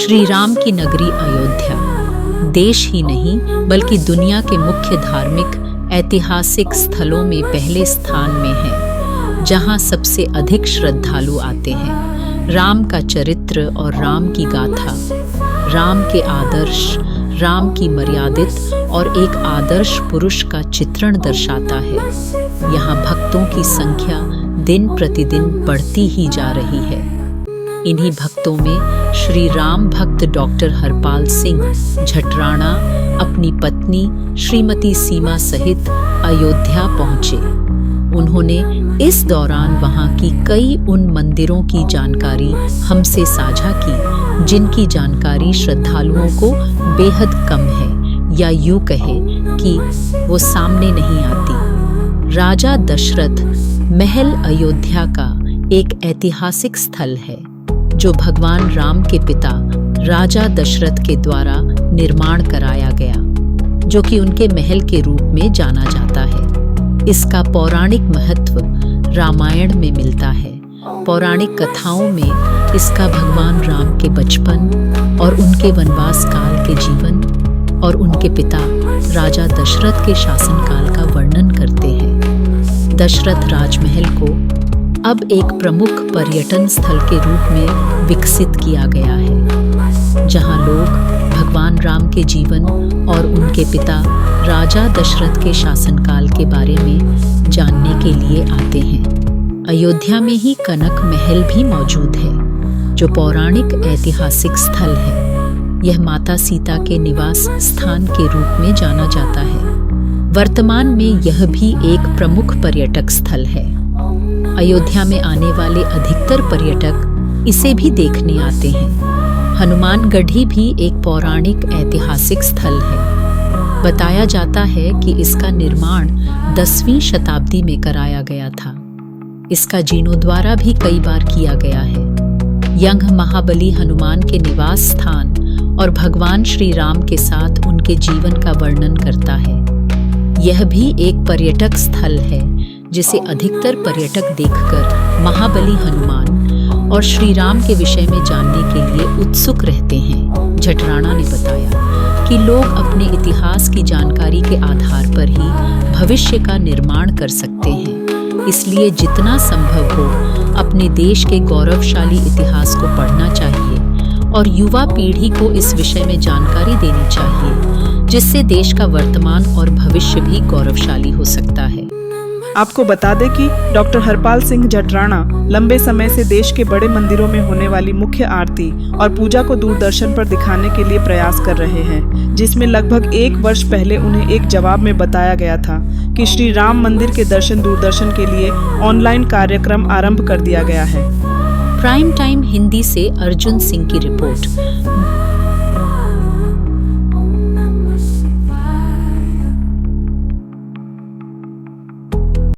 श्री राम की नगरी अयोध्या देश ही नहीं बल्कि दुनिया के मुख्य धार्मिक ऐतिहासिक स्थलों में पहले स्थान में है, जहां सबसे अधिक श्रद्धालु आते हैं। राम का चरित्र और राम की गाथा, राम के आदर्श, राम की मर्यादित और एक आदर्श पुरुष का चित्रण दर्शाता है। यहाँ भक्तों की संख्या दिन प्रतिदिन बढ़ती ही जा रही है। इन्हीं भक्तों में श्री राम भक्त डॉक्टर हरपाल सिंह झटराणा अपनी पत्नी श्रीमती सीमा सहित अयोध्या पहुंचे। उन्होंने इस दौरान वहां की कई उन मंदिरों की जानकारी हमसे साझा की जिनकी जानकारी श्रद्धालुओं को बेहद कम है, या यूं कहे कि वो सामने नहीं आती। राजा दशरथ महल अयोध्या का एक ऐतिहासिक स्थल है, जो भगवान राम के पिता राजा दशरथ के द्वारा निर्माण कराया गया, जो कि उनके महल के रूप में जाना जाता है। इसका पौराणिक महत्व रामायण में मिलता है। पौराणिक कथाओं में इसका भगवान राम के बचपन और उनके वनवास काल के जीवन और उनके पिता राजा दशरथ के शासनकाल का वर्णन करते हैं। दशरथ राजमहल को अब एक प्रमुख पर्यटन स्थल के रूप में विकसित किया गया है, जहां लोग भगवान राम के जीवन और उनके पिता राजा दशरथ के शासनकाल के बारे में जानने के लिए आते हैं। अयोध्या में ही कनक महल भी मौजूद है, जो पौराणिक ऐतिहासिक स्थल है। यह माता सीता के निवास स्थान के रूप में जाना जाता है। वर्तमान में यह भी एक प्रमुख पर्यटक स्थल है। अयोध्या में आने वाले अधिकतर पर्यटक इसे भी देखने आते हैं। हनुमानगढ़ी भी एक पौराणिक ऐतिहासिक स्थल है। बताया जाता है कि इसका निर्माण 10वीं शताब्दी में कराया गया था। इसका जीर्णोद्वार भी कई बार किया गया है। यह महाबली हनुमान के निवास स्थान और भगवान श्री राम के साथ उनके जीवन का वर्णन करता है। यह भी एक पर्यटक स्थल है, जिसे अधिकतर पर्यटक देखकर महाबली हनुमान और श्री राम के विषय में जानने के लिए उत्सुक रहते हैं। झटराणा ने बताया कि लोग अपने इतिहास की जानकारी के आधार पर ही भविष्य का निर्माण कर सकते हैं। इसलिए जितना संभव हो अपने देश के गौरवशाली इतिहास को पढ़ना चाहिए और युवा पीढ़ी को इस विषय में जानकारी देनी चाहिए, जिससे देश का वर्तमान और भविष्य भी गौरवशाली हो सकता है। आपको बता दें कि डॉक्टर हरपाल सिंह झटराणा लंबे समय से देश के बड़े मंदिरों में होने वाली मुख्य आरती और पूजा को दूरदर्शन पर दिखाने के लिए प्रयास कर रहे हैं, जिसमें लगभग 1 वर्ष पहले उन्हें एक जवाब में बताया गया था कि श्री राम मंदिर के दर्शन दूरदर्शन के लिए ऑनलाइन कार्यक्रम आरंभ कर दिया गया है। प्राइम टाइम हिंदी से अर्जुन सिंह की रिपोर्ट।